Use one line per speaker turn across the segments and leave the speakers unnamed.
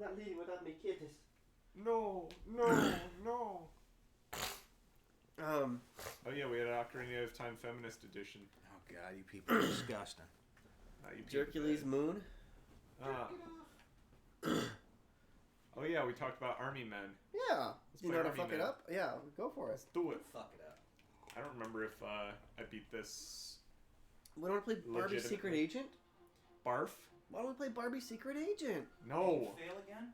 not leaving without me kitties.
No. Oh yeah, we had Ocarina of Time Feminist Edition.
Oh god, you people are disgusting.
Hercules Moon.
Oh yeah, we talked about Army Men.
Yeah.
Let's
You
play
know how to
Army
fuck
Men.
it up? Yeah, go for it.
Let's do it.
Fuck it up.
I don't remember if I beat this.
We want to play Barbie Secret Agent?
Barf?
Why don't we play Barbie Secret Agent?
No.
Fail again?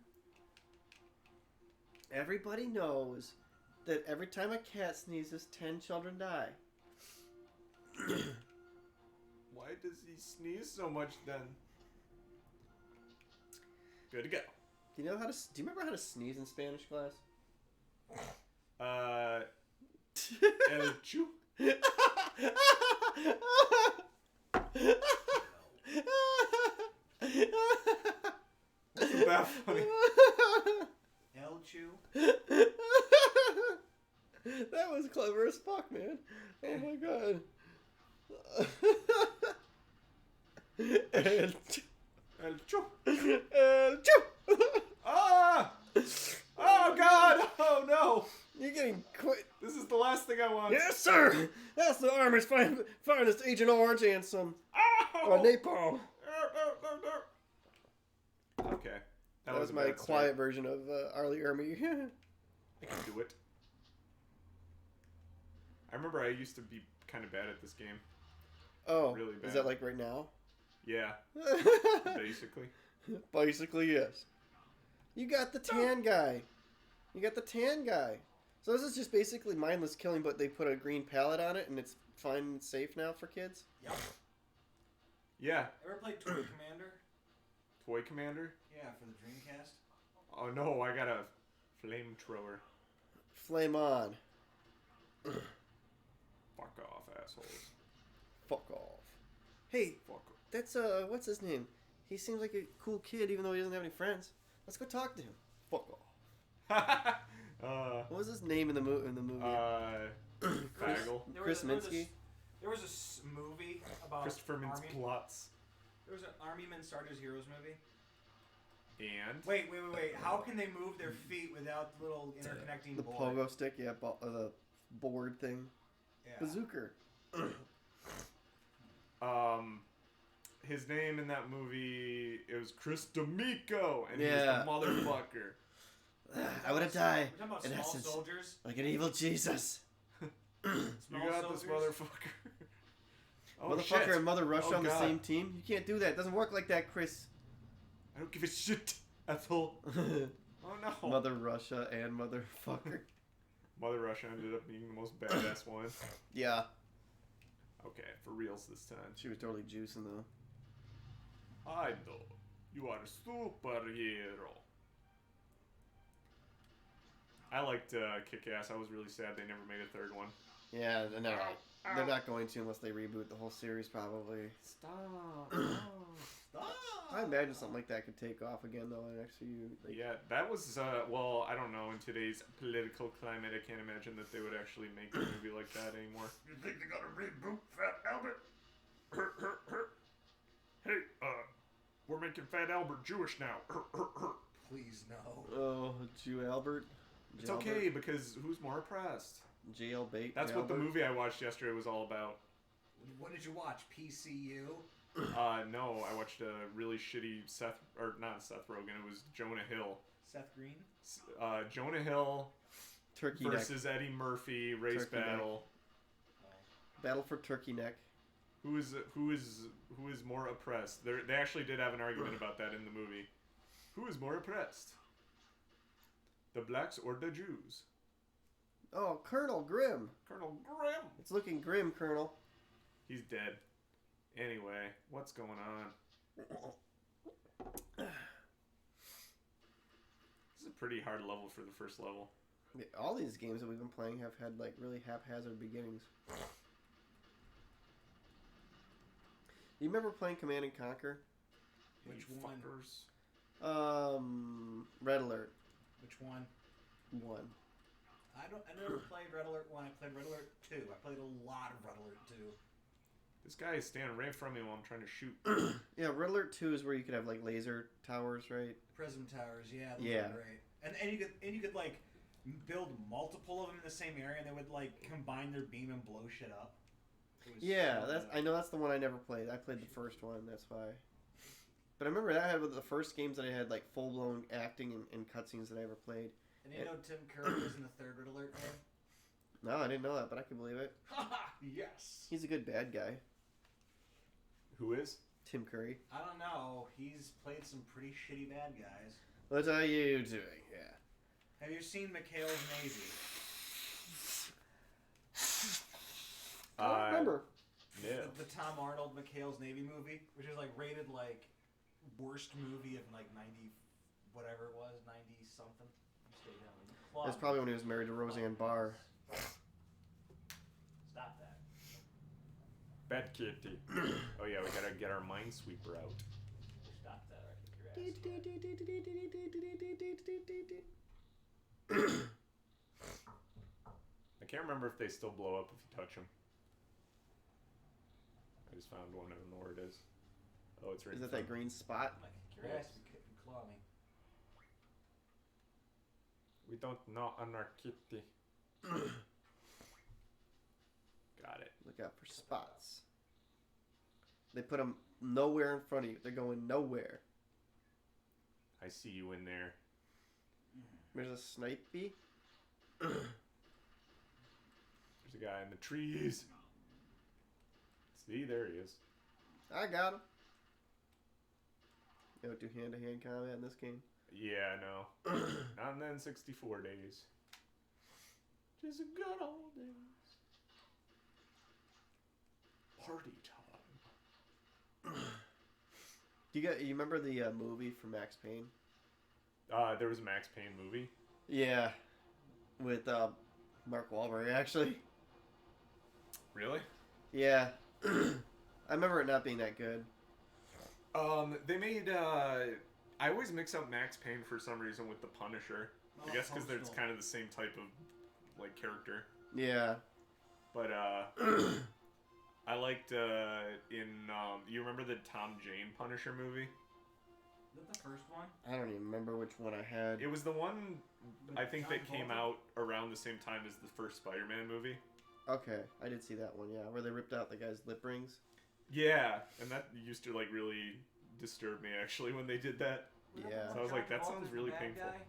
Everybody knows that every time a cat sneezes, 10 children die.
Why does he sneeze so much then? Good to go.
Do you remember how to sneeze in Spanish class?
El Chu? Wasn't that funny?
El Chew?
That was clever as fuck, man. Oh my god. El
Chu.
Chu.
Ah! Oh god! Oh no!
You're getting quit.
This is the last thing I want.
Yes, sir. That's the Army's finest Agent Orange and some napalm.
Okay,
That was my quiet version of Arlie Army.
I can do it. I remember I used to be kind of bad at this game.
Oh,
really bad.
Is that like right now?
Yeah, basically.
Basically, yes. You got the tan guy. So this is just basically mindless killing, but they put a green palette on it, and it's fine and safe now for kids?
Yep.
Yeah.
Ever played Toy Commander?
Toy Commander?
Yeah, for the Dreamcast.
Oh no, I got a flamethrower.
Flame on.
Fuck off, assholes.
Fuck off. Hey,
Fuck off.
that's, what's his name? He seems like a cool kid, even though he doesn't have any friends. Let's go talk to him. Fuck off. What was his name in the movie?
Faggle.
Chris Minsky?
There was a movie about
Christopher Mintz-Plotz.
There was an Army Men Starters Heroes movie.
And?
Wait. How can they move their feet without the little interconnecting
The
board?
pogo stick, yeah, the board thing.
Yeah.
Bazooker.
His name in that movie, it was Chris D'Amico, and
Yeah.
he was the motherfucker.
I would have died.
We're talking about
in
small
essence,
soldiers.
like an evil Jesus.
You
Small
got this,
soldiers.
motherfucker. Oh,
Motherfucker
shit.
and Mother Russia
Oh,
on the
God.
same team? You can't do that. It doesn't work like that, Chris.
I don't give a shit, asshole. Oh no.
Mother Russia and Motherfucker.
Mother Russia ended up being the most badass one.
Yeah.
Okay, for reals this time.
She was totally juicing, though.
I know. You are a superhero. I liked Kick-Ass. I was really sad they never made a third one.
Yeah, and they're not going to unless they reboot the whole series, probably.
Stop.
Stop.
I imagine something like that could take off again, though, in the next few... Like,
Yeah, that was, well, I don't know. In today's political climate, I can't imagine that they would actually make a movie like that anymore.
You think they gotta reboot Fat Albert? Hey, we're making Fat Albert Jewish now.
Please no.
Oh, Jew Albert.
It's okay, because who's more oppressed?
Jailbait.
That's what the movie I watched yesterday was all about.
What did you watch? PCU?
No, I watched a really shitty not Seth Rogen, it was Jonah Hill.
Seth Green?
Jonah Hill
Turkey
versus Eddie Murphy, race
Turkey
battle.
Neck. Battle for Turkey Neck.
Who is more oppressed? They actually did have an argument about that in the movie. Who is more oppressed? The blacks or the Jews?
Oh, Colonel Grimm.
Colonel Grimm.
It's looking grim, Colonel.
He's dead. Anyway, what's going on? This is a pretty hard level for the first level.
Yeah, all these games that we've been playing have had like really haphazard beginnings. You remember playing Command and Conquer?
Which
You
one?
fuckers.
Red Alert
Which one?
1.
I never played Red Alert 1. I played Red Alert 2. I played a lot of Red Alert 2.
This guy is standing right from me while I'm trying to shoot.
Yeah, Red Alert 2 is where you could have like laser towers, right?
Prism towers, yeah, those
Yeah.
are great. And you could like build multiple of them in the same area, and they would like combine their beam and blow shit up. It was
Yeah,
so
that's
good.
I know that's the one I never played. I played the first one, that's why. But I remember that had one of the first games that I had like full blown acting and cutscenes that I ever played.
And you know Tim Curry was in the third Red Alert game?
No, I didn't know that, but I can believe it.
Haha, yes.
He's a good bad guy,
Who is?
Tim Curry.
I don't know. He's played some pretty shitty bad guys.
What are you doing? Yeah.
Have you seen McHale's Navy?
I don't remember.
No.
The Tom Arnold McHale's Navy movie, which is like rated like worst movie of like 90, whatever it was, 90 something. You stayed down.
That's probably when he was married to Roseanne Barr.
Stop that.
Bad kitty. Oh yeah, we gotta get our minesweeper out.
Stop that. Or I kick your ass.
I can't remember if they still blow up if you touch them. I just found one. I don't know where it is. Oh, it's right.
Is
in
that
front.
green spot?
I kick your ass if you claw me.
We don't know on our kitty. Got it.
Look out for spots. They put them nowhere in front of you. They're going nowhere.
I see you in there.
There's a snipey.
There's a guy in the trees. See, there he is.
I got him. You don't do hand-to-hand combat in this game.
Yeah, no. Not in the N64 days. Just a good old days. Party time.
You remember the movie from Max Payne?
There was a Max Payne movie.
Yeah, with Mark Wahlberg actually.
Really?
Yeah, I remember it not being that good.
They made. I always mix up Max Payne for some reason with the Punisher. I guess because it's kind of the same type of like character.
Yeah.
But I liked you remember the Tom Jane Punisher movie?
Is that the first one?
I don't even remember which one I had.
It was the one I think
John
that came
Travolta?
out around the same time as the first Spider-Man movie.
Okay, I did see that one. Yeah, where they ripped out the guy's lip rings.
Yeah, and that used to like really disturb me actually when they did that.
Yeah.
So I was like, that
John
sounds
Travolta's
really
the bad
painful.
guy?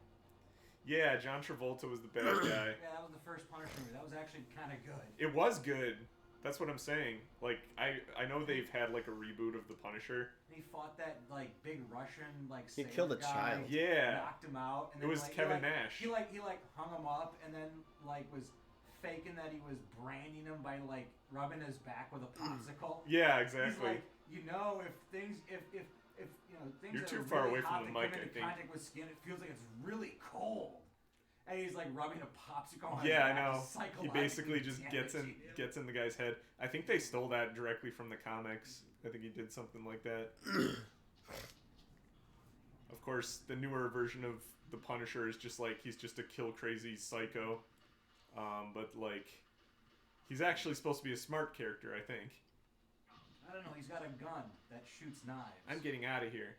Yeah, John Travolta was the bad guy.
Yeah, that was the first Punisher movie. That was actually kind of good.
It was good. That's what I'm saying. Like I know they've had like a reboot of the Punisher.
He fought that like big Russian like
He
sailor
killed a
guy,
child.
Yeah.
knocked him out, and
It
then,
was
like,
Kevin
he, like,
Nash.
He like hung him up, and then like was faking that he was branding him by like rubbing his back with a popsicle.
Yeah,
He's
exactly.
like, you know, if things if you know things
You're
that
too
are
far
really
away from
hot
the
that
mic,
come
I
into
think.
contact with skin, it feels like it's really cold. And he's like rubbing a popsicle on
Yeah, I
his back,
know. He
psychologically
basically just
damaging him.
gets in the guy's head. I think they stole that directly from the comics. I think he did something like that. Of course, the newer version of the Punisher is just like he's just a kill crazy psycho. But like he's actually supposed to be a smart character, I think.
I don't know. He's got a gun that shoots knives.
I'm getting out of here.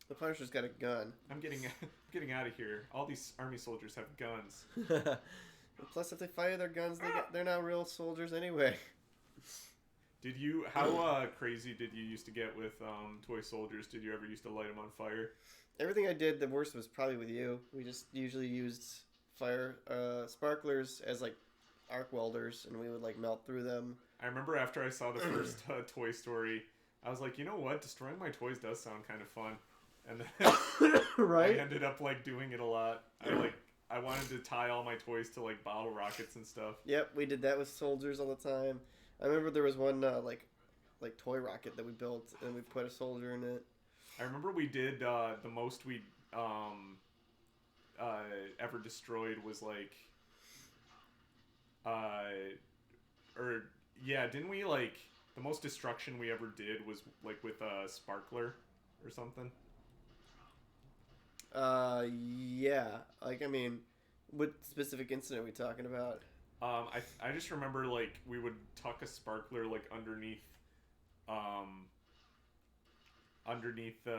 The Punisher's got a gun.
I'm getting out of here. All these army soldiers have guns.
Plus, if they fire their guns, they're not real soldiers anyway.
Did you? How crazy did you used to get with toy soldiers? Did you ever used to light them on fire?
Everything I did, the worst was probably with you. We just usually used fire sparklers as like arc welders, and we would like melt through them.
I remember after I saw the first Toy Story, I was like, you know what? Destroying my toys does sound kind of fun. And then
Right?
I ended up like doing it a lot. I wanted to tie all my toys to like bottle rockets and stuff.
Yep, we did that with soldiers all the time. I remember there was one like toy rocket that we built, and we put a soldier in it.
I remember we did the most we ever destroyed was like didn't we like the most destruction we ever did was like with a sparkler or something?
Yeah. Like, I mean, what specific incident are we talking about?
I just remember like we would tuck a sparkler like underneath the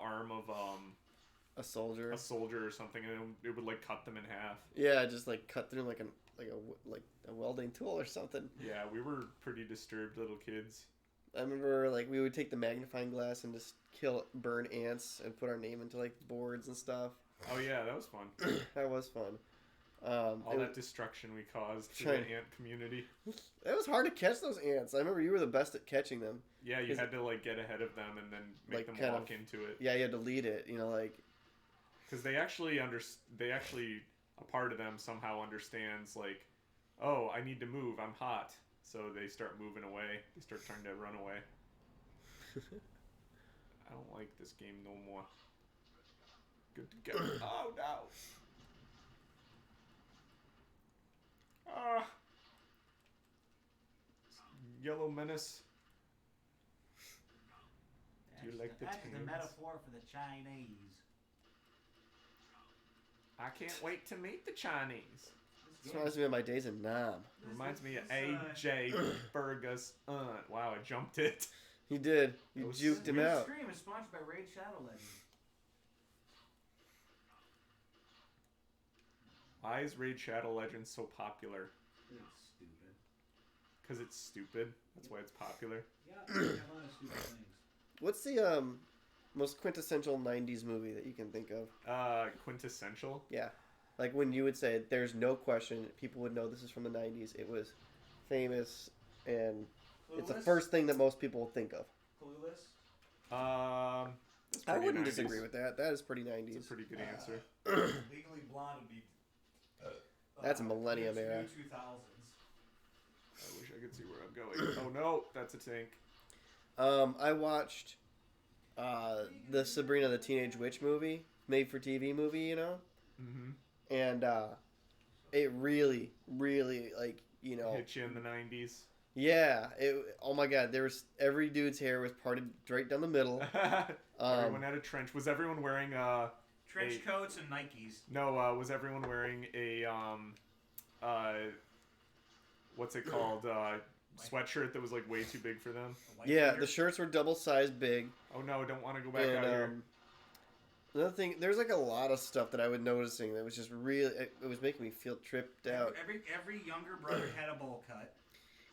arm of
A soldier.
a soldier or something, and it would like cut them in half.
Yeah, just like cut through like a welding tool or something.
Yeah, we were pretty disturbed little kids.
I remember like we would take the magnifying glass and just burn ants and put our name into like boards and stuff.
Oh yeah, that was fun.
That was fun.
All that destruction we caused to the ant community.
It was hard to catch those ants. I remember you were the best at catching them.
Yeah, you had to like get ahead of them and then make
like,
them walk into it.
Yeah, you had to lead it. You know, like
because they actually a part of them somehow understands like, oh, I need to move. I'm hot. So they start moving away. They start trying to run away. I don't like this game no more. Good to go. Oh no. Yellow Menace. Do you like the
That's
tunes?
the metaphor for the Chinese.
I can't wait to meet the Chinese.
this reminds me of my days in Nam.
Reminds me of AJ Berga's aunt. Wow, I jumped it.
He did. You
was
juked him out.
Stream is sponsored by Raid Shadow Legends.
Why is Raid Shadow Legends so popular?
It's stupid.
Because it's stupid. That's why it's popular.
Yeah, I have a lot of stupid things.
What's the most quintessential '90s movie that you can think of?
Quintessential.
Yeah, like when you would say, "There's no question," people would know this is from the '90s. It was famous, and it's the
Clueless?
first thing that most people would think of.
Clueless?
That's
I
pretty
wouldn't
90s.
disagree with that. That is pretty
It's
'90s.
a pretty good answer.
Legally Blonde would be.
That's a millennium era.
2000s.
I wish I could see where I'm going. Oh no, that's a tank.
I watched the Sabrina the Teenage Witch movie, made-for-TV movie, you know,
Mm-hmm.
and it really, really
Hit you in the 90s.
Yeah. Oh my God, every dude's hair was parted right down the middle.
Everyone had a trench. Was everyone wearing
Trench coats and Nikes.
No, was everyone wearing a what's it called? Sweatshirt that was like way too big for them.
Yeah, the shirts were double-sized big.
Oh no, don't want to go back
And
out here.
another thing, there's like a lot of stuff that I was noticing that was just really, it was making me feel tripped out.
Every younger brother had a bowl cut.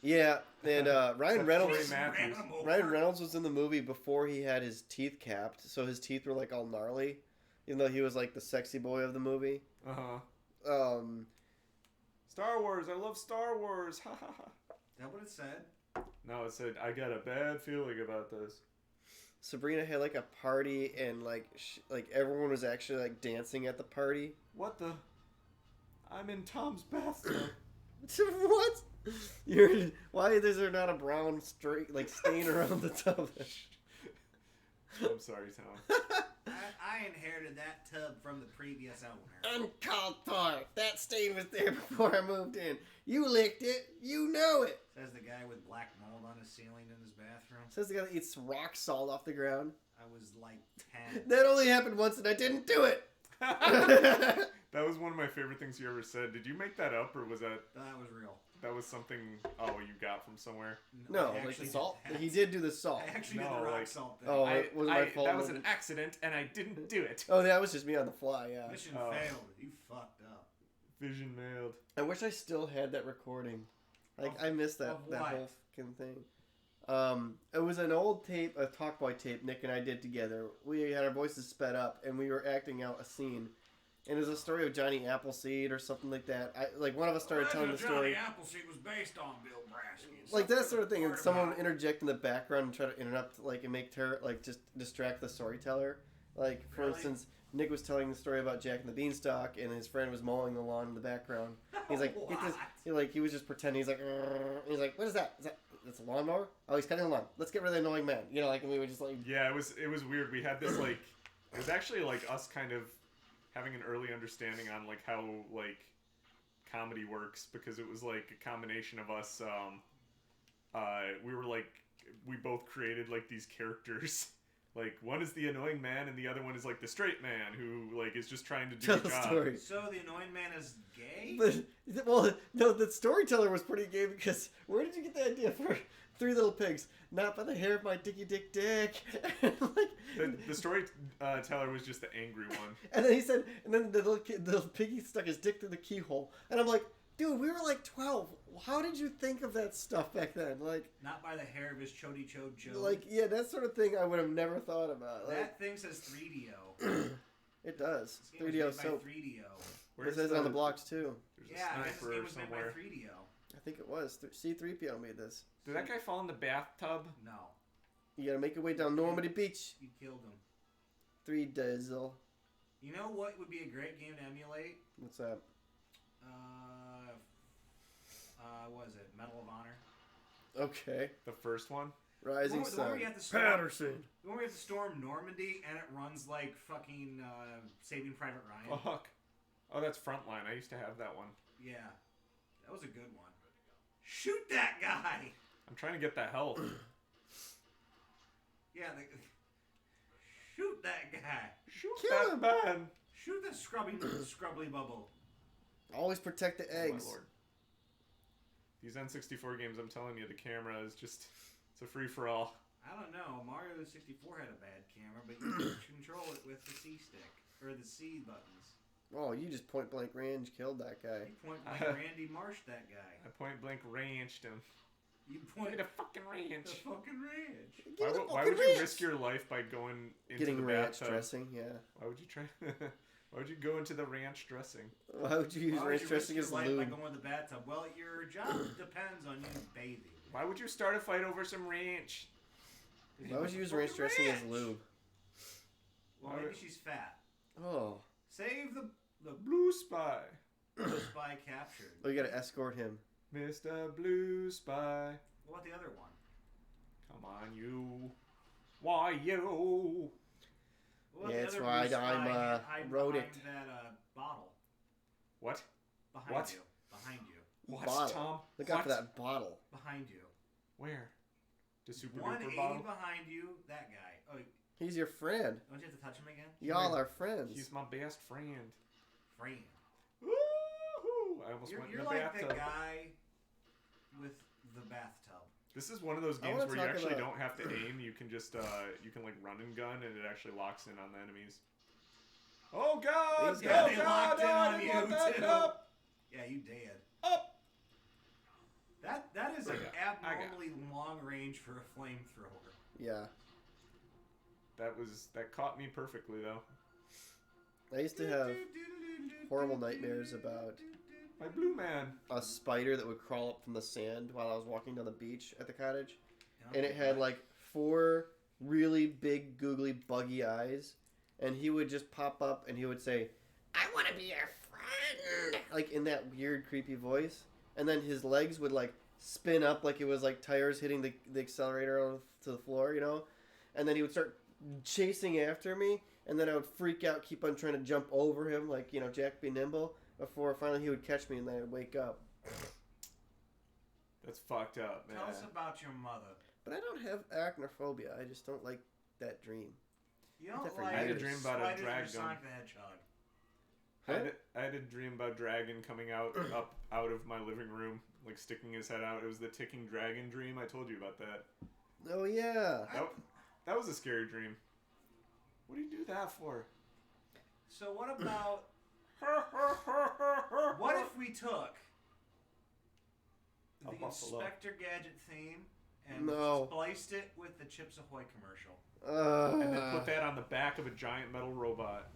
Yeah, and Ryan
Except
Reynolds.
Corey Matthews.
Ryan Reynolds was in the movie before he had his teeth capped, so his teeth were like all gnarly, even though he was like the sexy boy of the movie.
Uh-huh. Star Wars, I love Star Wars. Ha ha ha.
Is that what it said?
No, it said I got a bad feeling about this.
Sabrina had like a party, and like everyone was actually like dancing at the party.
What the? I'm in Tom's bathtub.
What? Why is there not a brown stain around the tub?
I'm sorry, Tom.
I inherited that tub from the previous owner.
Uncalled for. That stain was there before I moved in. You licked it. You know it.
Says the guy with black mold on his ceiling in his bathroom.
Says the guy that eats rock salt off the ground.
I was like 10.
That only happened once, and I didn't do it.
That was one of my favorite things you ever said. Did you make that up, or was that
was real.
that was something you got from somewhere?
No,
I
like the
actually
salt.
did that.
He did do the salt.
I actually
No,
did the rock
like-
salt thing.
Oh, it wasn't my fault.
That was
was
an
it?
accident, and I didn't do it.
Oh, that was just me on the fly. Yeah.
Mission
Oh.
failed. You fucked up.
Vision mailed.
I wish I still had that recording. Like
Of-
I missed that
of
that
what?
whole fucking thing. It was an old tape, a Talk Boy tape Nick and I did together. We had our voices sped up, and we were acting out a scene. And it was a story of Johnny Appleseed or something like that. One of us started telling the story.
Johnny Appleseed was based on Bill Brasky.
Like that sort of thing, and someone would interject in the background and try to interrupt, and make just distract the storyteller. Like, for
Really?
instance, Nick was telling the story about Jack and the Beanstalk, and his friend was mowing the lawn in the background. He's like, get this. He was just pretending. He's like, he's like, what is that? That's a lawnmower? Oh, he's cutting the lawn. Let's get rid of the annoying man. And we were just like,
Yeah, it was weird. We had this it was actually like us kind of having an early understanding on like how like comedy works, because it was like a combination of us. We both created like these characters Like, one is the annoying man, and the other one is like the straight man who like is just trying to do
Tell
the
the
job.
story.
So the annoying man is gay?
But, well, no, the storyteller was pretty gay because where did you get the idea for Three Little Pigs? Not by the hair of my dicky dick dick. Like,
The storyteller was just the angry one.
and then he said, and then the little piggy stuck his dick through the keyhole, and I'm like, dude, we were like 12. How did you think of that stuff back then? Like,
Not by the hair of his chody chode Joe.
like yeah, that sort of thing I would have never thought about. Like,
that thing says 3DO.
it does.
This game was
3DO
made
soap.
by 3DO.
It says it on the blocks too.
There's
Yeah, I
a
guess this
sniper
game was made by
somewhere.
3DO.
I think it was. C3PO made this.
Did that guy fall in the bathtub?
No.
You gotta make your way down Normandy Beach.
You killed him.
3 Dizzle.
You know what would be a great game to emulate?
What's that?
What is it? Medal of Honor?
Okay.
The first one?
Rising
The one where
Sun.
you have to storm,
Patterson.
the one where you have to storm Normandy and it runs like fucking Saving Private Ryan.
Fuck. Oh, that's Frontline. I used to have that one.
Yeah. That was a good one. Shoot that guy!
I'm trying to get that health.
Yeah, shoot that guy!
Shoot
Kill
that man!
Shoot the scrubbly bubble.
Always protect the
Oh,
eggs.
my lord. These N64 games, I'm telling you, the camera is just... It's a free-for-all.
I don't know. Mario 64 had a bad camera, but you could control it with the C stick. Or the C buttons.
Oh, you just point blank range killed that guy.
You point blank Randy Marsh that guy.
I point-blank ranched him.
You
Look
point
at the fucking ranch.
the fucking range.
Give me the
Why
fucking
would you
ranch.
risk your life by going into
Getting
the
ranch
bathtub?
dressing? Yeah.
Why would you try... Why would you go into the ranch dressing?
Why would you use
Why would
ranch
you
dressing
risk
as
your life by
lube?
going to the bathtub? Well, your job depends on you bathing.
Why would you start a fight over some ranch?
Why would you use ranch dressing as lube?
Well, maybe she's fat.
Oh.
Save the
Blue Spy.
spy captured.
Oh, you gotta escort him.
Mr. Blue Spy.
What about the other one?
Come on, you. Why, you?
What about
Yeah,
the
it's
other
right,
blue spy
I'm,
hide
wrote
behind
it.
that bottle
What?
behind
What?
you. Behind you.
What,
Bottle.
Tom?
Look
what?
out for that bottle.
Behind you.
Where? The Super
180
Duper bottle?
behind you. That guy. Oh,
He's your friend.
don't you have to touch him again?
Y'all are friends.
He's my best friend.
Friend.
Woohoo! I almost went in
You're
the
like
bathtub.
the guy with the bathtub.
This is one of those
I
games
wanna
where you
talk
actually
about-
don't have to aim. You can just, you can like run and gun and it actually locks in on the enemies. Oh god!
These
Oh
guys-
They
god!
locked in
I
on
didn't
you,
want that
too.
up!
Yeah, you dead.
Up!
That is like
I got-
abnormally long range for a flamethrower.
Yeah.
That caught me perfectly though.
I used to have horrible nightmares about
My blue man.
a spider that would crawl up from the sand while I was walking down the beach at the cottage. And it had like 4 really big, googly, buggy eyes. And he would just pop up and he would say, I want to be your friend. Like in that weird, creepy voice. And then his legs would like spin up like it was like tires hitting the accelerator to the floor, you know? And then he would start chasing after me. And then I would freak out, keep on trying to jump over him like, you know, Jack be nimble. Before finally he would catch me and then I'd wake up.
That's fucked up, man.
Tell us about your mother.
But I don't have arachnophobia. I just don't like that dream.
You
Had
don't
that for
like
years. I had a
dream about a
spiders or
dragon.
Sonic the Hedgehog.
I had a dream about Dragon coming out out of my living room, like sticking his head out. It was the ticking dragon dream. I told you about that.
Oh yeah.
That was a scary dream. What do you do that for?
So what about what if we took
A
the
buffalo.
Inspector Gadget theme and
No.
spliced it with the Chips Ahoy commercial?
And then put that on the back of a giant metal robot.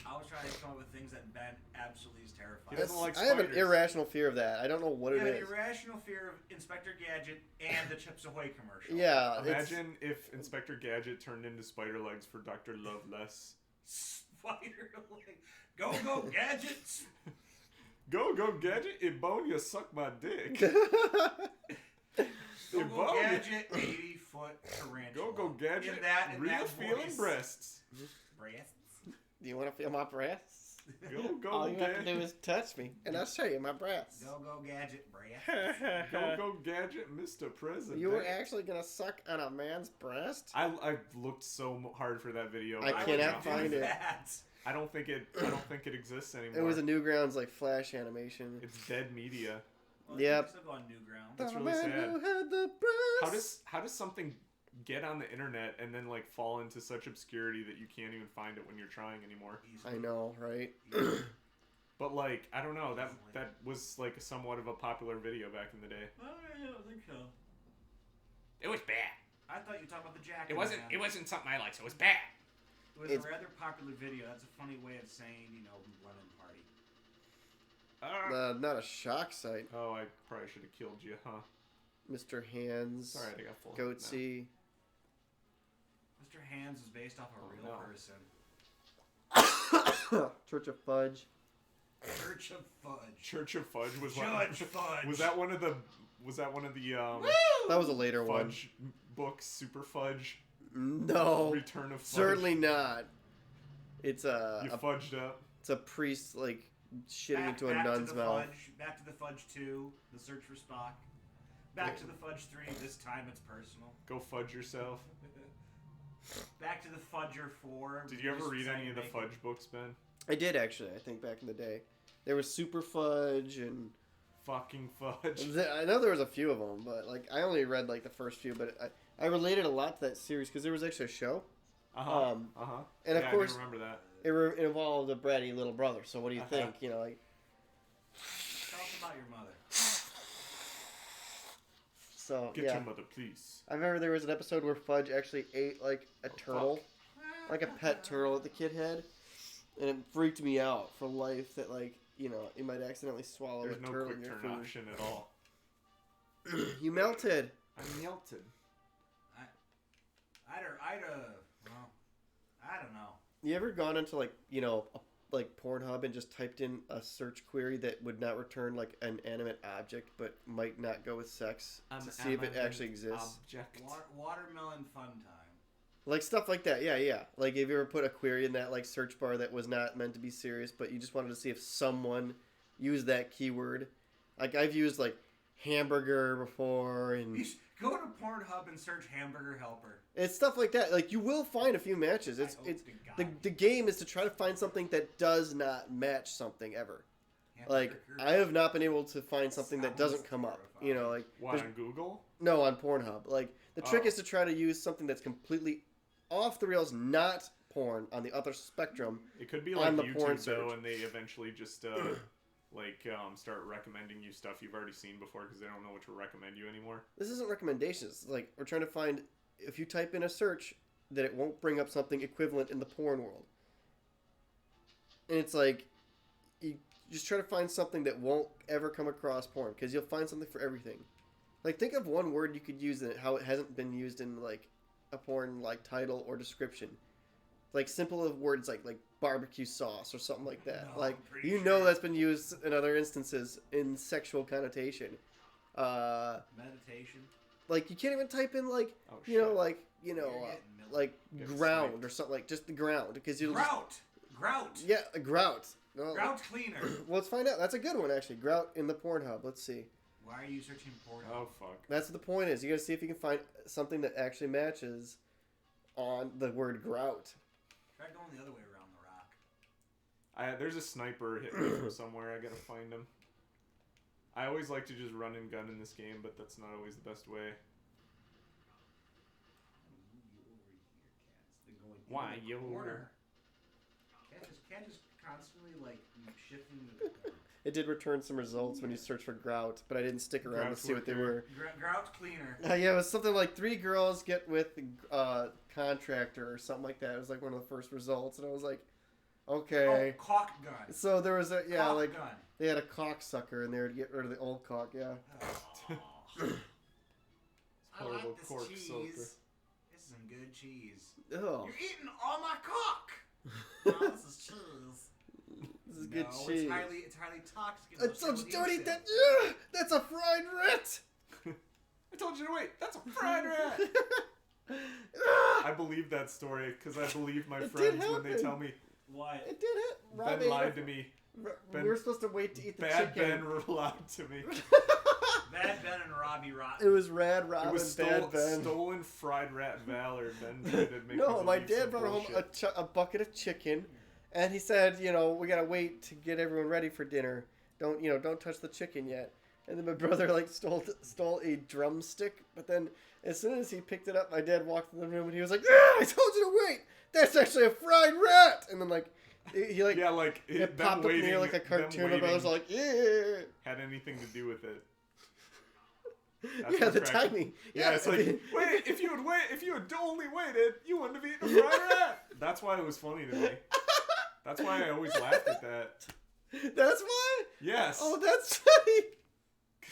I was trying to come up with things that Ben absolutely is terrified.
He doesn't like
I have an
spiders.
irrational fear of that. I don't know what
You
it
have an
is.
irrational fear of Inspector Gadget and the Chips Ahoy commercial.
Yeah. it's-
Imagine if Inspector Gadget turned into spider legs for Dr. Loveless.
Spider leg. Go go gadgets.
Go Gadget, it bone you suck my dick.
Go
It
go
bone you.
gadget. 80-foot tarantula.
Go Gadget,
In
real
that
feeling
voice.
breasts.
Breasts.
Do you want to feel my breasts?
Go,
All you have to
Gadget.
do is touch me, and I'll show you my breasts.
Go gadget, bruh.
Go, Gadget, Mr. President.
You were actually gonna suck on a man's breast?
I looked so hard for that video.
I
but
cannot find it.
I don't think it exists anymore.
It was a Newgrounds like flash animation.
It's dead media.
Well,
Yep.
Still on Newgrounds.
That's
The
really
man
sad.
who had the breast.
How does something get on the internet and then like fall into such obscurity that you can't even find it when you're trying anymore?
I know, right?
But like, I don't know, that was like somewhat of a popular video back in the day.
Oh, yeah, I don't think so.
It was bad.
I thought you were talking about the jacket.
It wasn't something I liked, so it was bad.
It was
It's-
a rather popular video. That's a funny way of saying, lemon party.
Not a shock sight.
Oh, I probably should have killed you, huh?
Mr. Hands.
Alright, I got full health now.
Goatsy.
Mr. Hands is based off a real
no.
person.
Church of Fudge.
Church of Fudge.
Church of Fudge was
Judge Fudge.
Was that one of the
That was a later one.
Fudge books, Super Fudge,
No,
Return of Fudge?
certainly not. It's
You
a
fudged up.
it's a priest like shitting into a
back
nun's
to the
mouth.
Fudge. Back to the Fudge 2. The Search for Spock. Back to the Fudge 3. This time it's personal.
Go fudge yourself.
Back to the Fudger 4.
Did you ever
Just
read any
decided
of the
to make
Fudge books, Ben?
I did actually. I think back in the day, there was Super Fudge and
Fucking fudge.
I know there was a few of them, but like I only read like the first few. But I related a lot to that series because there was actually a show. And of course,
I do remember that.
it involved a bratty little brother. So what do you think? You know, like
Tell us about your mother.
so
Get
yeah.
your mother, please.
I remember there was an episode where Fudge actually ate like a turtle, like a pet turtle that the kid had, and it freaked me out for life that like you might accidentally swallow
There's
a
no
turtle
quick
in your
turn
food.
option at all.
You melted.
I melted.
I don't know.
You ever gone into like like Pornhub and just typed in a search query that would not return like an animate object but might not go with sex to see if it actually exists?
Object.
Watermelon fun time.
Like stuff like that. Yeah. Like if you ever put a query in that like search bar that was not meant to be serious, but you just wanted to see if someone used that keyword. Like I've used like hamburger before and
You should go to Pornhub and search hamburger helper.
it's stuff like that. Like you will find a few matches. It's
I hope to
the
God.
the game is to try to find something that does not match something ever. Like
Hamburger-
I have not been able to find something that doesn't come up. Like
What,
there's-
on Google?
no on Pornhub. Like the trick
Oh.
is to try to use something that's completely off the rails, not porn on the other spectrum.
It could be
On
like
the porn
YouTube, though,
search.
and they eventually just, start recommending you stuff you've already seen before because they don't know what to recommend you anymore.
This isn't recommendations. Like we're trying to find if you type in a search that it won't bring up something equivalent in the porn world. And it's like you just try to find something that won't ever come across porn because you'll find something for everything. Like think of one word you could use in it, how it hasn't been used in like a porn like title or description. Like simple of words like barbecue sauce or something like that.
No,
like
I'm pretty
you know
sure.
that's been used in other instances in sexual connotation.
Meditation.
Like you can't even type in like
Oh,
you know
shit.
like
You're getting milk.
like
Getting
ground
sniped.
or something like just the ground because you'll
Grout.
yeah a grout. No,
Grout cleaner.
well, let's find out. That's a good one actually. Grout in the Pornhub. Let's see.
Why are you searching porn?
Oh, fuck.
That's what the point is. You gotta see if you can find something that actually matches on the word grout.
Try going the other way around the rock.
There's a sniper hitting me from somewhere. I gotta find him. I always like to just run and gun in this game, but that's not always the best way. Why, you-
Cat just constantly like shifting the
It did return some results when you search for grout, but I didn't stick around to
Grout's
see what they were.
grout cleaner.
Yeah, it was something like 3 girls get with contractor or something like that. It was like one of the first results, and I was like, okay.
Oh, caulk gun.
So there was a
Caulk
like
gun.
they had a cocksucker in there to get rid of the old cock. Yeah.
Oh. I
Horrible
like this
cork
cheese.
soaker.
This is some good cheese.
Oh,
You're eating all my cock. Oh, this is cheese.
this is good
No,
cheese.
It's highly toxic.
I told you don't eat that. Yeah, that's a fried rat.
I told you to wait. That's a fried rat.
Ah!
I believe that story because I believe my
It did
friends when they
happen.
tell me,
What?
It did it. Rob
Ben
ate
lied
it.
to me.
We were supposed to wait to eat the
Bad
chicken.
Ben lied to me.
Bad Ben and Robbie
It
Rotten.
was Rad Rob
It was
and Bad Ben.
stolen fried rat valor. Ben tried to make
No,
me
my
believe
dad
some
brought home
bullshit.
a bucket of chicken, and he said, we gotta wait to get everyone ready for dinner. Don't touch the chicken yet. And then my brother stole a drumstick, but then as soon as he picked it up, my dad walked in the room and he was like, "Ah, I told you to wait. That's actually a fried rat." And then he it
them
popped up
waiting,
near like a
them
cartoon. My brother's
waiting
like, "Yeah."
had anything to do with it.
Yeah,
what
the
cracked-
timing.
Yeah, it's like, wait, if you had only waited, you wouldn't have eaten a fried rat. That's why it was funny to me. That's why I always laughed at that.
That's why?
Yes.
Oh, that's funny.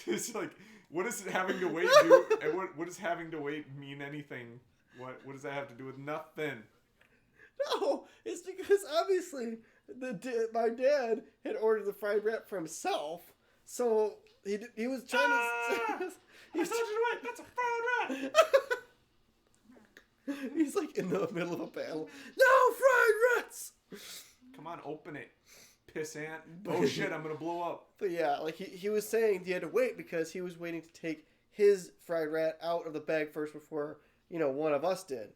It's like, what does having to wait do? And what does having to wait mean anything? What does that have to do with nothing?
No, it's because obviously my dad had ordered the fried rat for himself, so he was trying to.
I told you to wait. That's a fried rat.
He's like in the middle of a battle. No fried rats.
Come on, open it, pissant. Oh shit, I'm gonna blow up.
But yeah, like he was saying he had to wait because he was waiting to take his fried rat out of the bag first before one of us did.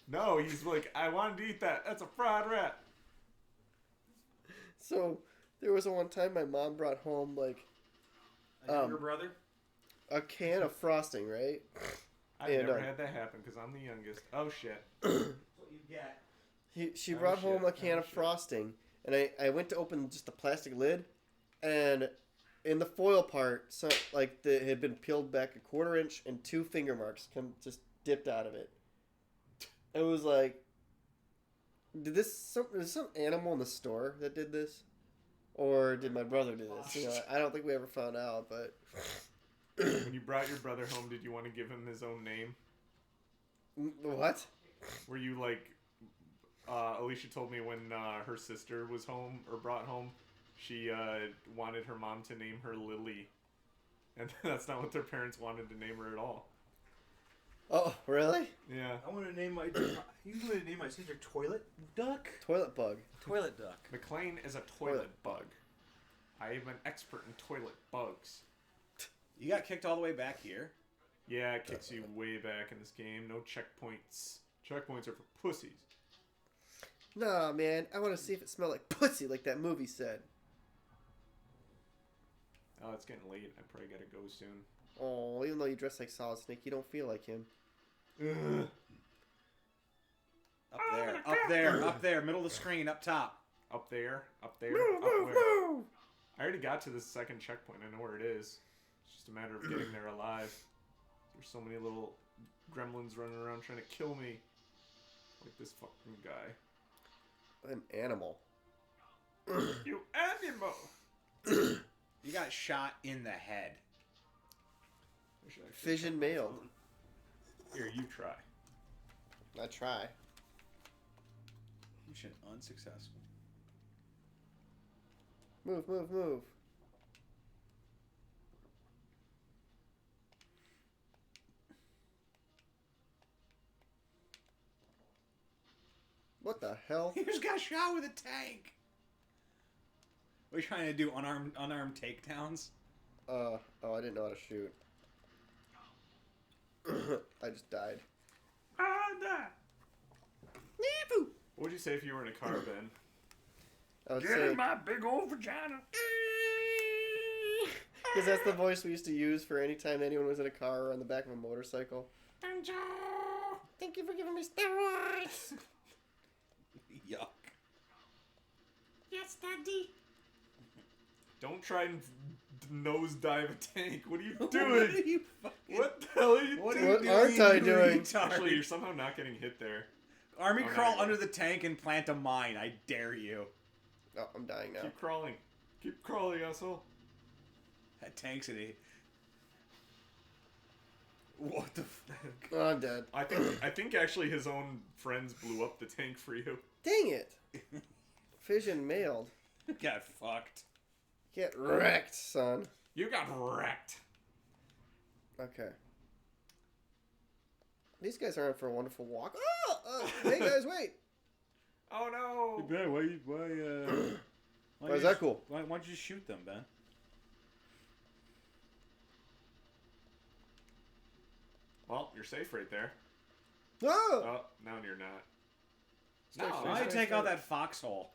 No, he's like, I wanted to eat that. That's a fried rat.
So there was one time my mom brought home like
A younger brother?
a can of frosting, right?
I've
And,
never had that happen because I'm the youngest. Oh shit.
That's what you get.
She brought
shit.
home a can
Oh,
of
shit.
frosting, and I went to open just the plastic lid, and in the foil part, it had been peeled back a 1/4 inch, and 2 finger marks just dipped out of it. It was like, is some animal in the store that did this, or did my brother do this? I don't think we ever found out, but
When you brought your brother home, did you want to give him his own name?
what?
Were you like, Alicia told me when her sister was home or brought home, she wanted her mom to name her Lily, and that's not what their parents wanted to name her at all.
Oh, really?
Yeah.
I want to name my. You want to name my sister Toilet Duck?
Toilet bug.
Toilet Duck.
McLean is a toilet bug. I am an expert in toilet bugs.
You got kicked all the way back here.
Yeah, it kicks you way back in this game. No checkpoints. Checkpoints are for pussies.
Nah, man, I want to see if it smelled like pussy, like that movie said.
Oh, it's getting late. I probably gotta go soon.
Oh, even though you dress like Solid Snake, you don't feel like him.
Up there, middle of the screen, up top.
Up there, up where? I already got to the second checkpoint. I know where it is. It's just a matter of getting there alive. There's so many little gremlins running around trying to kill me. Like this fucking guy.
An animal.
You animal!
You got shot in the head.
I should actually
Fission
check my
mailed.
phone. Here, you try.
I try.
Mission unsuccessful.
Move, move, move. What the hell?
He just got shot with a tank. What are you trying to do? Unarmed takedowns?
Oh, I didn't know how to shoot. I just died.
What would you say if you were in a car, Ben?
I would
Get
say,
in my big old vagina.
because that's the voice we used to use for any time anyone was in a car or on the back of a motorcycle. Thank you for giving me steroids.
Yuck.
Yes, Daddy.
Don't try and nosedive a tank. What are you
What
doing?
are you fucking...
What the hell are you
What
doing?
are you
What
doing?
aren't I
you
doing?
retard?
Actually, you're somehow not getting hit there.
Army
Oh, no,
crawl
you
under
are.
the tank and plant a mine. I dare you.
Oh, I'm dying now.
Keep crawling. Keep crawling, asshole.
That tank's in a... What the fuck?
Oh, I'm dead.
I think actually his own friends blew up the tank for you.
Dang it. Fission mailed.
Got fucked.
Get wrecked, son.
You got wrecked.
Okay. These guys are in for a wonderful walk. Oh! Hey, guys, wait.
Oh no!
Ben, why
Why is that cool?
Why don't you shoot them, Ben?
Well, you're safe right there.
Ah!
Oh, now you're not.
Stay,
No,
stay,
Why
stay,
don't you take
stay.
out that foxhole?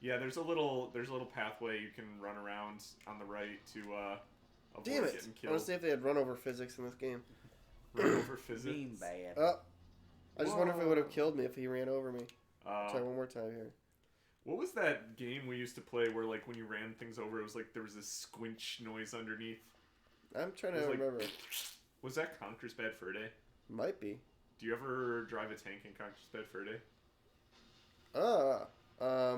Yeah, there's a little pathway you can run around on the right to avoid
Damn it!
getting
I want
killed.
to see if they had run over physics in this game.
Run over physics.
Mean bad.
I just wonder if it would have
Whoa.
killed me if he ran over me. Try
Uh,
one more time here.
what was that game we used to play where like when you ran things over, it was like there was this squinch noise underneath?
I'm trying
It
to
was like-
remember.
Was that Conker's Bad Fur Day?
Might be.
Do you ever drive a tank in Conker's Bad Fur Day?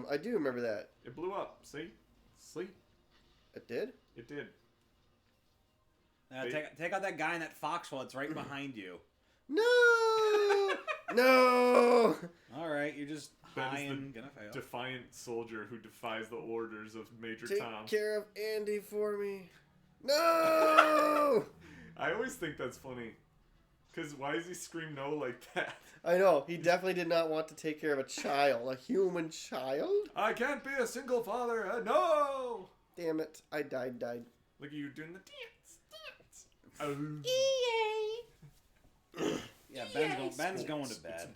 I do remember that.
It blew up. See?
It did?
It did.
Take out that guy in that foxhole. It's right behind you.
No! No!
All right, you're just
That
high
is the
and gonna fail.
Defiant soldier who defies the orders of Major
Take
Tom.
care of Andy for me. No!
I always think that's funny. Because why does he scream no like that?
I know. He definitely did not want to take care of a child. A human child?
I can't be a single father. No!
Damn it. I died.
Look at you doing the dance. Oh.
Yeah, Ben's going to bed.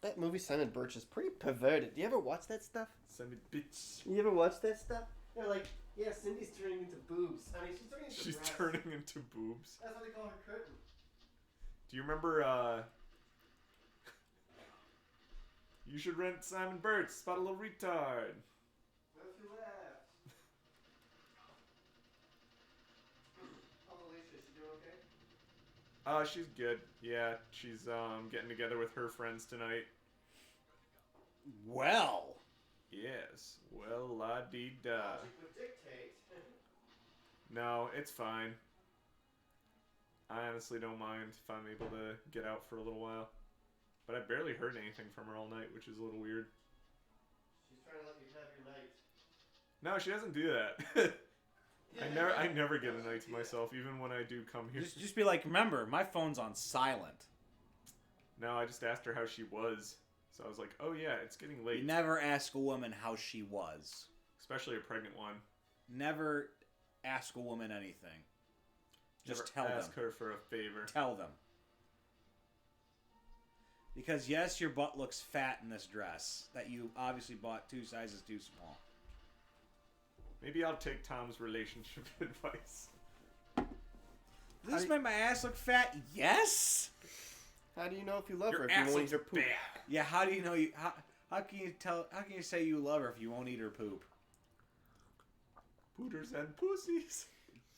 That movie Simon Birch is pretty perverted. Do you ever watch that stuff?
Send me bitch.
You ever watch that stuff? They're like, yeah, Cindy's turning into boobs. I mean, she's turning into
She's
breasts.
turning into boobs.
That's what they call her curtain.
Do you remember, you should rent Simon Birch, spot a little retard.
What if you laugh? How Alicia? Is she doing okay?
She's good. Yeah, she's, getting together with her friends tonight.
Well,
Yes. Well, la-dee-da.
Logic would dictate.
No, it's fine. I honestly don't mind if I'm able to get out for a little while. But I barely heard anything from her all night, which is a little weird.
She's trying to let you have your night.
No, she doesn't do that. I never get a night to myself, even when I do come here.
just be like, remember, my phone's on silent.
No, I just asked her how she was. So I was like, oh yeah, it's getting late.
You never ask a woman how she was.
Especially a pregnant one.
Never ask a woman anything. Just
Never
tell
ask
them.
her for a favor.
Tell them. Because yes, your butt looks fat in this dress that you obviously bought 2 sizes too small.
Maybe I'll take Tom's relationship advice.
Does this make my ass look fat? Yes.
How do you know if you love her
Your
if you
ass
won't eat
looks
her poop?
bad.
Yeah. How do you know you? How can you tell? How can you say you love her if you won't eat her poop?
Pooters and pussies.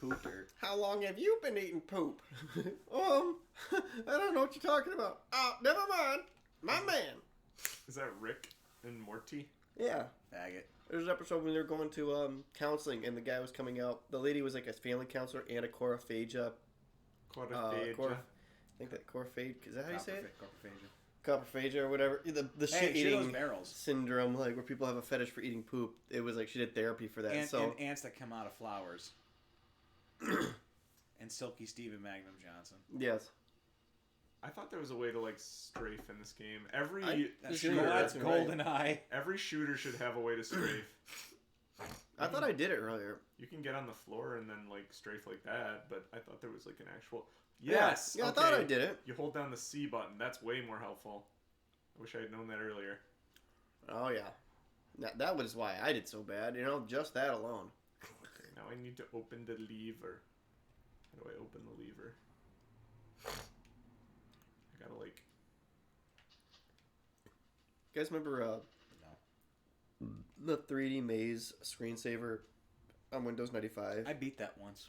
Pooper.
How long have you been eating poop? I don't know what you're talking about. Oh, never mind. My man.
Is that Rick and Morty?
Yeah.
Faggot.
There's an episode when they were going to counseling and the guy was coming out. The lady was like a family counselor and a corophagia.
Quadriphagia.
I think that corophagia. Is that how you say it?
Coprophagia.
Coprophagia or whatever. The
Hey,
shit
shit those
eating
barrels.
syndrome, like where people have a fetish for eating poop. It was like she did therapy for that.
And ants that come out of flowers. And Silky Steve and Magnum Johnson.
yes.
I thought there was a way to like strafe in this game.
That's
Sure,
that's
that's right.
GoldenEye.
Every shooter should have a way to strafe.
I thought I did it earlier.
You can get on the floor and then like strafe like that, but I thought there was like an actual.
Yeah.
Yes.
Yeah, I
okay.
thought I did it.
You hold down the C button. That's way more helpful. I wish I had known that earlier.
Oh yeah. That was why I did so bad. You know, just that alone.
Now I need to open the lever. How do I open the lever? I gotta like.
You guys remember the 3D Maze screensaver on Windows 95?
I beat that once.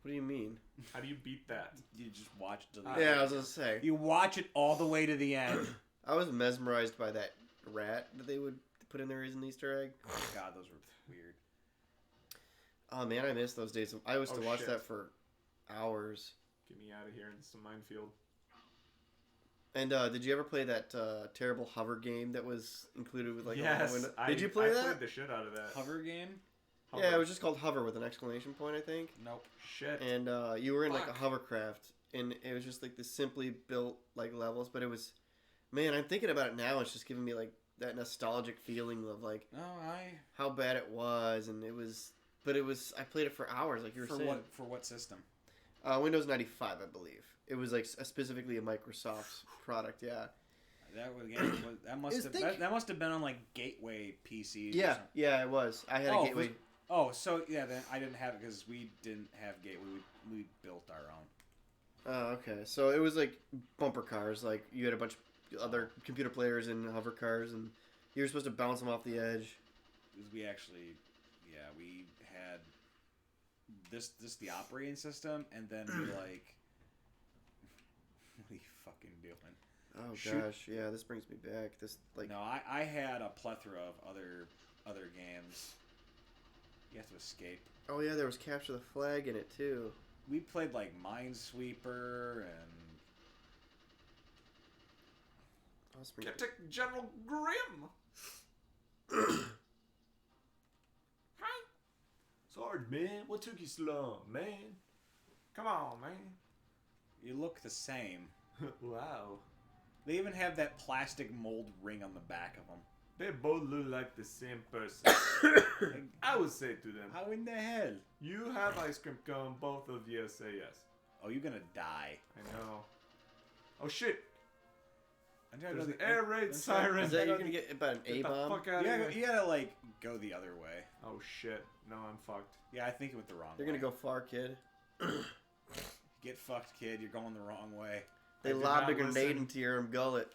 What do you mean?
How do you beat that?
You just watch it to the
Yeah, I was gonna say.
You watch it all the way to the end.
I was mesmerized by that rat that they would put in there as an Easter egg.
God, those were weird.
Oh man, I miss those days. I used to
Oh,
watch
shit.
that for hours.
Get me out of here into some minefield.
And did you ever play that terrible hover game that was included with like
Yes.
a window? Did you play
I
that?
played the shit out of that.
Hover game?
Yeah, it was just called Hover with an exclamation point, I think.
Nope.
Shit.
And you were in like a
Fuck.
hovercraft, and it was just like the simply built like levels, but it was Man, I'm thinking about it now. It's just giving me like that nostalgic feeling of like
No,
how bad it was, and it was. But it was. I played it for hours, like you were saying.
For what system?
Windows 95, I believe. It was like specifically a Microsoft's product. Yeah.
That must have been on like Gateway PCs.
Yeah,
or something.
yeah, it was. I had a Gateway.
Oh, so yeah, then I didn't have it because we didn't have Gateway. We built our own.
Oh, okay. So it was like bumper cars. Like you had a bunch of other computer players in hover cars, and you were supposed to bounce them off the edge.
We actually, we had this the operating system, and then we like, what are you fucking doing?
Oh
Shoot.
gosh, yeah. This brings me back. This like.
No, I had a plethora of other games. You have to escape.
Oh yeah, there was Capture the Flag in it too.
We played like Minesweeper and
Captain General Grimm. Hi. Sarge, man, what took you so long, man? Come on, man.
you look the same.
Wow.
They even have that plastic mold ring on the back of them.
They both look like the same person. I would say to them,
How in the hell?
you have ice cream cone, both of you say yes.
Oh, you're gonna die.
I know. Oh shit.
I'm trying
There's
to
an
go
air raid
Is
siren.
that you're gonna get about an
Get
A
the
bomb?
fuck out of here.
You gotta like go the other way.
Oh shit. No, I'm fucked.
Yeah, I think it went the wrong
They're
way.
gonna go far, kid.
Get fucked, kid. You're going the wrong way.
They
I did
lobbed a
not
grenade
listen.
into your gullet.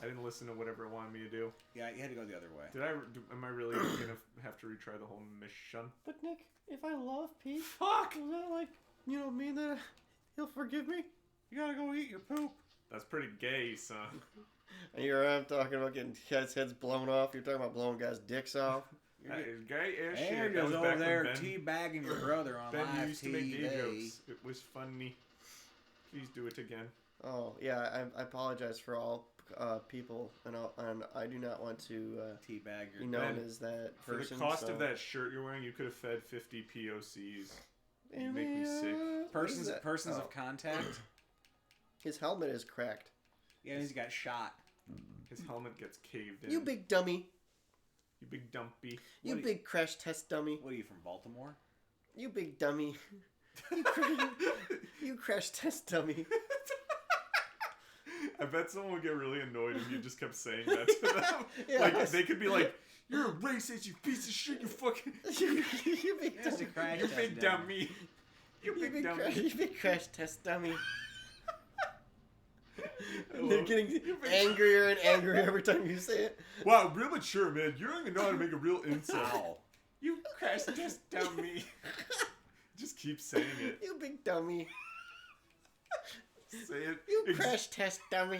I didn't listen to whatever it wanted me to do.
Yeah, you had to go the other way.
Am I really gonna have to retry the whole mission?
But Nick, if I love Pete,
Fuck!
does that like mean that he'll forgive me?
You gotta go eat your poop.
That's pretty gay, son.
And here I am talking about getting guys' heads blown off. You're talking about blowing guys' dicks off.
That is gay as
Hey,
shit.
you're
That
just
was
over
back
there
when Ben,
teabagging your brother on
Ben
live
used to make gay
TV.
jokes. It was funny. Please do it again.
Oh yeah, I apologize for all people, and I do not want to
Teabag
be
your
known
Ben,
as that
For the
person.
cost
so.
of that shirt you're wearing, you could have fed 50 POCs.
And
make me sick.
what is that?
persons
Oh,
of contact.
his helmet is cracked.
Yeah, he's got shot.
His helmet gets caved in.
You big dummy.
You big dumpy.
You
What
big crash test dummy.
What are you from Baltimore?
You big dummy. You crash test dummy.
I bet someone would get really annoyed if you just kept saying that to them.
Yeah.
Like, they could be like, you're a racist, you piece of shit, you fucking...
you big
That's a
dummy.
crash
You
test
big
dummy.
dummy. You
You
big
big,
dummy.
you big crash test dummy.
I
And they're
love-
getting
you big-
angrier and angrier every time you say it.
Wow, real mature, man. You don't even know how to make a real insult.
Ow.
You crash test dummy. Just keep saying it.
You big dummy.
Say it.
You crash test dummy.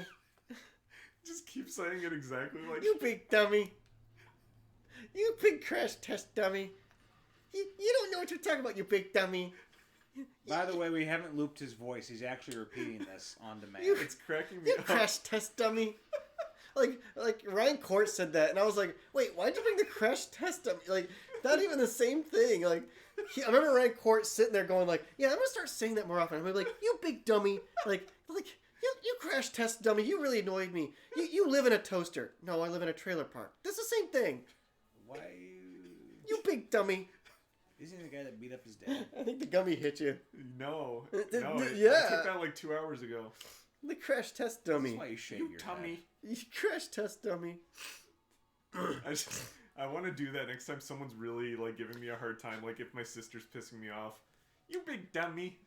Just keep saying it exactly like...
You big dummy. You big crash test dummy. You don't know what you're talking about, you big dummy.
By the way, we haven't looped his voice. He's actually repeating this on demand.
It's cracking me
You
up.
crash test dummy. Like Ryan Court said that, and I was like, wait, why'd you bring the crash test dummy? Like, not even the same thing. Like, I remember Ryan Court sitting there going like, yeah, I'm gonna start saying that more often. I'm gonna be like, you big dummy. Like you crash test dummy. You really annoyed me. You live in a toaster. No, I live in a trailer park. That's the same thing.
Why?
You big dummy.
Isn't he the guy that beat up his dad?
I think the gummy hit you.
No.
th-
No, I
yeah.
took that like 2 hours ago.
The crash test dummy.
That's why you shave
You
your
tummy.
head.
You crash test dummy.
I want to do that next time someone's really like giving me a hard time. Like if my sister's pissing me off. You big dummy.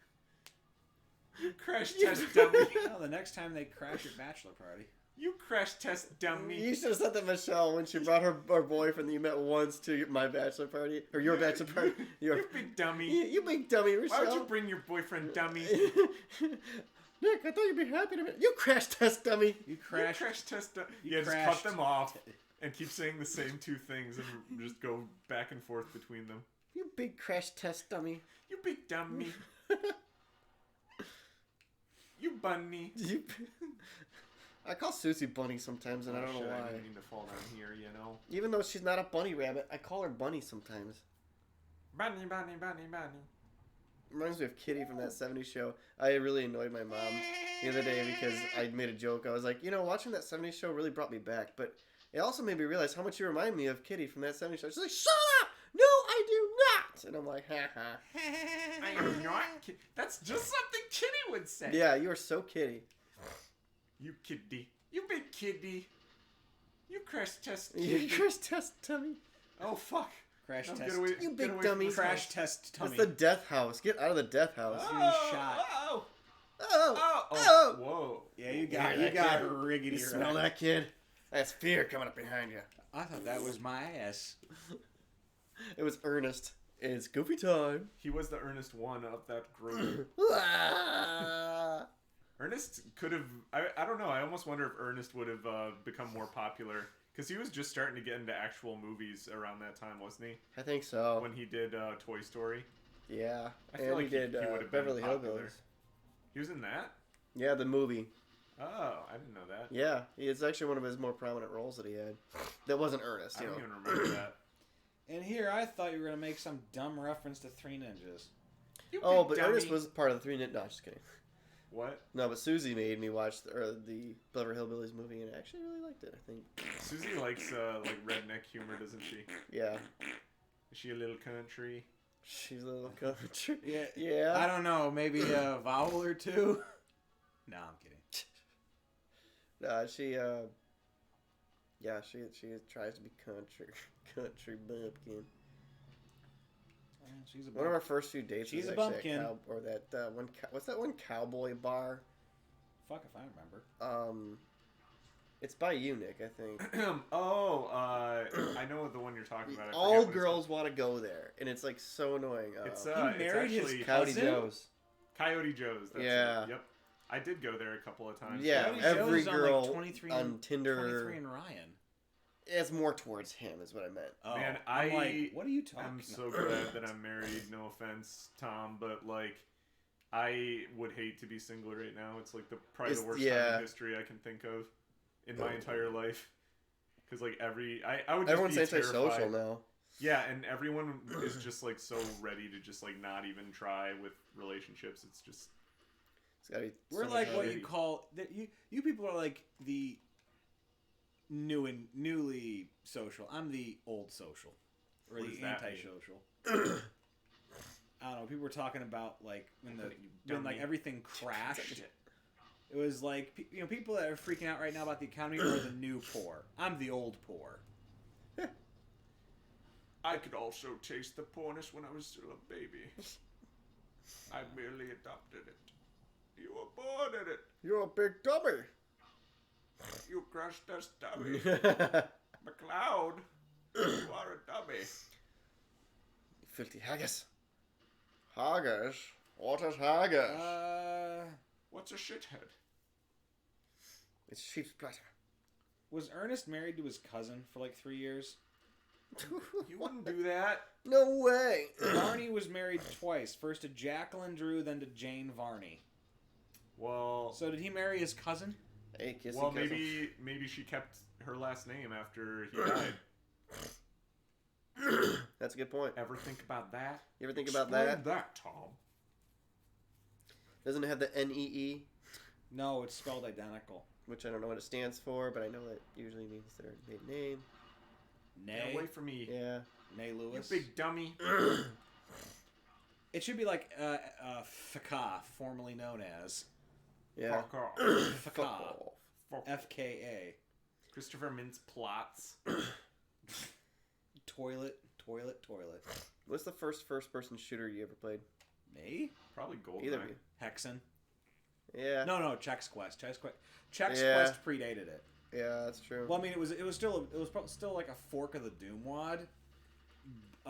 You crash test dummy.
No, the next time they crash your bachelor party.
You crash test dummy.
You should have said that Michelle when she brought her boyfriend that you met once to my bachelor party or your bachelor party.
You big dummy.
You big dummy, Michelle.
Why would you bring your boyfriend dummy?
Nick, I thought you'd be happy to meet you. Crash test dummy.
You
You
crash.
crash test dummy.
You
Yeah, just
crashed.
cut them off and keep saying the same two things and just go back and forth between them.
You big crash test dummy.
You big dummy. You bunny.
You... I call Susie Bunny sometimes, and I don't know
Oh, shit, I
why.
didn't mean to fall down here, you know.
Even though she's not a bunny rabbit, I call her Bunny sometimes.
Bunny, bunny, bunny, bunny.
reminds me of Kitty from that '70s show. I really annoyed my mom the other day because I made a joke. I was like, watching that '70s show really brought me back, but it also made me realize how much you remind me of Kitty from that '70s show. She's like, shut up! No, I do not! And I'm like, ha ha.
I am not. That's just something Kitty would say.
Yeah, you are so Kitty.
You kiddie. You big kiddie. You crash test
You
kiddie.
crash test tummy.
Oh, fuck.
Crash
No,
test.
get away,
You
get
big
away
dummy.
From
Crash test tummy.
That's the death house. Get out of the death house.
shot.
Oh,
Oh,
oh, whoa.
Yeah, you
got-
got
you got
riggedy.
you smell that, kid? That's fear coming up behind you.
I thought that was my ass.
It was Ernest. It's goofy time.
He was the earnest one of that group. Ernest could have... I don't know. I almost wonder if Ernest would have become more popular. Because he was just starting to get into actual movies around that time, wasn't he?
I think so.
When he did Toy Story.
Yeah.
I feel
And
like
he did
he would have been
Beverly
popular.
Hillbillies.
He was in that?
Yeah, the movie.
Oh, I didn't know that.
Yeah, it's actually one of his more prominent roles that he had. That wasn't Ernest,
I
you
don't
know.
even remember that.
And here, I thought you were gonna make some dumb reference to Three Ninjas.
You
Oh,
big
but
dummy.
Ernest was part of the Three Ninjas. No, just kidding.
What?
No, but Susie made me watch the Beverly Hillbillies movie, and I actually really liked it. I think.
Susie likes like redneck humor, doesn't she?
Yeah,
Is she a little country?
she's a little country.
Yeah.
Yeah.
I don't know, maybe a vowel or two. No, I'm kidding.
She tries to be country bumpkin.
She's a
One of our first few dates
She's
was
a
actually
bumpkin.
or that one. What's that one cowboy bar?
Fuck if I remember.
It's by you, Nick. I think.
I know the one you're talking about. I forget
All
what it's
girls want to go there, and it's like so annoying.
called. It's
He
it's
married his
actually
Coyote
cousin?
Joe's.
Coyote Joe's. That's
Yeah.
It. Yep. I did go there a couple of times.
Yeah,
Coyote
every
Joe's on,
girl
like, 23
on Tinder.
23 and Ryan.
It's more towards him, is what I meant.
Oh,
Man,
I'm like, what are you talking
I'm
about?
so glad that I'm married. No offense, Tom, but like, I would hate to be single right now. It's like probably the
It's-
worst
yeah.
time in history I can think of in my entire life. Because like I would just
Everyone's
be
antisocial
terrified.
now.
Yeah, and everyone is just like so ready to just like not even try with relationships. It's just
It's gotta be.
We're
so
like
much
what
harder.
you call you people are like the newly social. I'm the old social, or
What
the
does that mean?
antisocial. I don't know. People were talking about like when like
dummy.
everything crashed. It was like people that are freaking out right now about the economy are the new poor. I'm the old poor.
I could also taste the poorness when I was still a baby. I merely adopted it. You were born in it.
You're a big dummy.
You crushed us, dummy. McLeod, you are a dummy.
Filthy haggis. Haggis? What is haggis?
What's a shithead?
It's sheep's platter.
Was Ernest married to his cousin for like 3 years?
you wouldn't do that.
No way.
Varney was married twice. First to Jacqueline Drew, then to Jane Varney.
Well,
So did he marry his cousin?
Hey, kissy
well,
cousin.
maybe she kept her last name after he died.
That's a good point.
Ever think about that?
You ever think about
Explain
that?
Tom.
Doesn't it have the NEE?
No, it's spelled identical.
Which I don't know what it stands for, but I know it usually means their maiden name.
Get
Nay.
away from me,
Yeah.
Nay
you
Lewis.
big dummy.
It should be like FKA, formerly known as.
Yeah.
Fuck off.
Fuck
FKA.
off.
Fuck.
FKA.
Christopher Mintz plots.
Toilet.
What's the first-person shooter you ever played?
Me?
Probably Goldeneye.
Either of you.
Hexen.
Yeah.
No, Chex Quest. Chex
Yeah.
Quest predated it.
Yeah, that's true.
Well, I mean, it was still like a fork of the Doom Wad.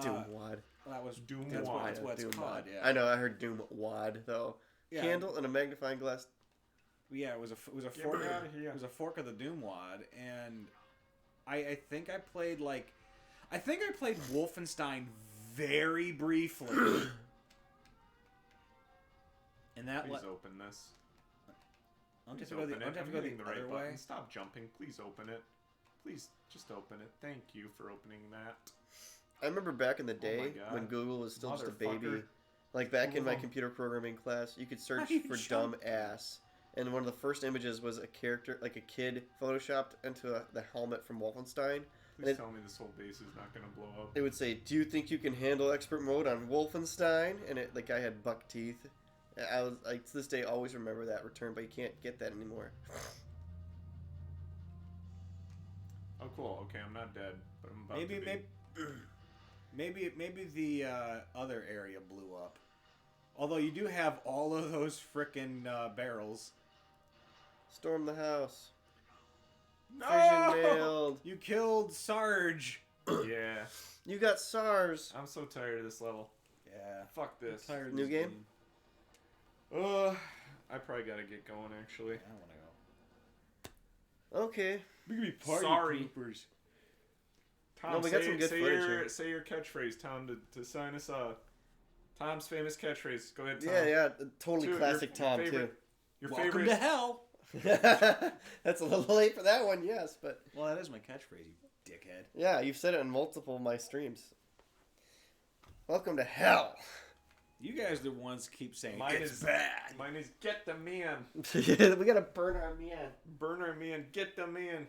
Doom Wad.
That was
Doom
That's
Wad.
what it's
Doom
called.
Wad.
Yeah.
I know. I heard Doom Wad though.
Yeah.
Candle and a magnifying glass.
Yeah, it was a fork.
me outta here.
It was a fork of the Doom Wad, and I think I played Wolfenstein very briefly. And that
Please open this.
I'll
Please
have to go
open
the,
it.
I'll have
I'm
to go
hitting
the
the right
other
button.
way.
Stop jumping. Please open it. Please just open it. Thank you for opening that.
I remember back in the day
God.
when Google was still just a baby,
Motherfucker.
Like back in my
Oh.
computer programming class, you could search
Not even
for
sure.
dumb ass, and one of the first images was a character, like a kid, photoshopped into the helmet from Wolfenstein.
Please tell me this whole base is not gonna blow up.
It would say, "Do you think you can handle expert mode on Wolfenstein?" And the guy had buck teeth. I was like, to this day, always remember that return, but you can't get that anymore.
Oh, cool. Okay, I'm not dead, but I'm about
Maybe,
to be.
maybe the other area blew up. Although you do have all of those frickin' barrels.
Storm the house.
No!
Vision mailed.
You killed Sarge.
Yeah,
You got SARS.
I'm so tired of this level.
Yeah.
Fuck
I'm
this.
tired of
New
this
game?
I probably gotta get going actually.
I don't want to go.
Okay.
We could be party
Sorry.
poopers.
Tom,
No, we
say,
got some good
say
footage
your
here.
say your catchphrase, Tom, to sign us up. Tom's famous catchphrase. Go ahead, Tom.
Yeah, totally
Two-
classic
your
Tom
favorite- Your
Welcome
favorite.
to hell.
too. That's a little late for that one, yes, but
Well, that is my catchphrase, you dickhead.
yeah, you've said it in multiple of my streams. Welcome to hell.
You guys are the ones keep saying
Mine
it's
is
bad.
Mine is get the man.
We gotta burn our man.
Burn our man. Get the man.